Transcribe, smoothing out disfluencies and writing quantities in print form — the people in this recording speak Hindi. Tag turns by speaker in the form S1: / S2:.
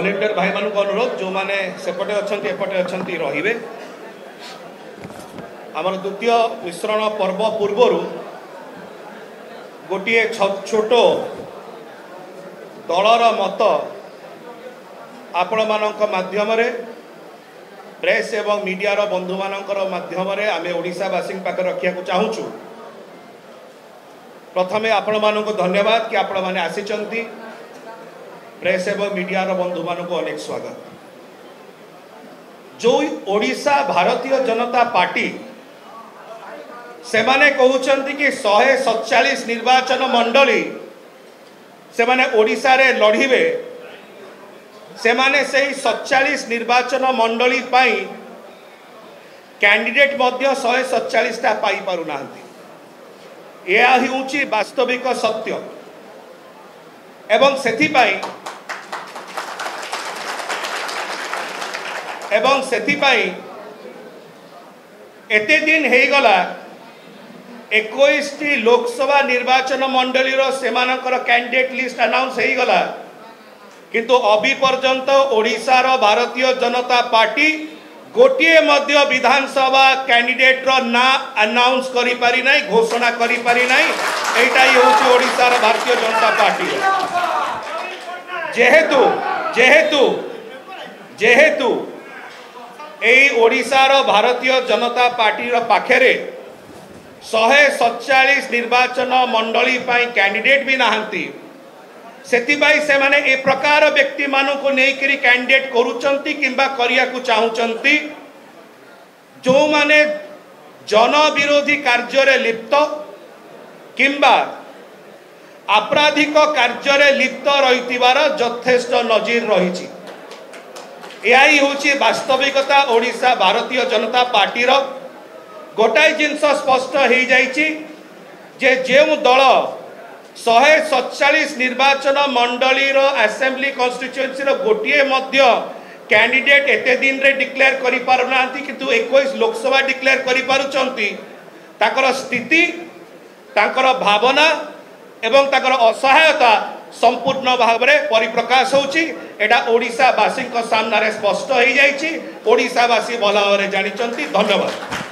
S1: वॉलंटियर भाई मान को अनुरोध जो मैंने सेपटे अच्छा एपटे अच्छा रे आमर द्वितीय मिश्रण पर्व पूर्वर गोटे छोट दलर मत आपण माध्यम प्रेस एवं मीडिया बंधु मानकर माध्यम आम ओडिशावासी पाखे रखा चाहूँ। प्रथमे आपण मानक धन्यवाद कि आपण माने आसीचंती। प्रेस एवं मीडिया बंधु मानक अनेक स्वागत। जो ओडिशा भारतीय जनता पार्टी से माने कहउचंती कि 147 निर्वाचन मंडली से माने ओडिशा रे लड़िबे से माने से 47 निर्वाचन मंडली पाई कैंडिडेट मध्य 147 टा पाई पारु नांती। यह हेउची वास्तविक सत्य एवं सेथिपाई एते दिन हे गला 21 टी लोकसभा निर्वाचन मंडली रो सेमानकर कैंडिडेट लिस्ट अनाउंस हे गला किंतु अभी पर्यंत ओडिशा रो भारतीय जनता पार्टी गोटे मध्य विधानसभा कैंडिडेट रो ना अनाउंस करि पारि नै, घोषणा करि पारि नै। एटा ही होची ओडिशा रो भारतीय जनता पार्टी। जेहेतु जेहेतु जेहेतु एई ओडिशा रो भारतीय जनता पार्टी रो पाखेरे 147 निर्वाचन मंडली पाई कैंडिडेट भी नाहंती। सेतिबाई से माने ए प्रकार व्यक्ति मानु को नेकरी कैंडिडेट करूचंती किंबा करिया को चाहूचंती जो माने जन विरोधी कार्य रे लिप्त किंबा आपराधिक कार्य रे लिप्त रहितिबार यथेष्ट नजीर रहिछि। यही होछि वास्तविकता। ओडिशा भारतीय जनता पार्टी रो गोटाई जिनस स्पष्ट हो जाइछि जे जेउ दल 147 निर्वाचन मंडली रो असेंबली कॉन्स्टिट्यूएंसी रो गोटे मध्य कैंडिडेट एते दिन रे डिक्लेयर करि पारुनांती किंतु 21 लोकसभा डिक्लेयर करि पारुचंती। ताकर स्थिति ताकर भावना एवं ताकर असहायता संपूर्ण भाव में परिप्रकाश होची। एटा ओडिशा वासी सामने स्पष्ट हो जाइछि। ओडिशा वासी भल भाव जानिचंती। धन्यवाद।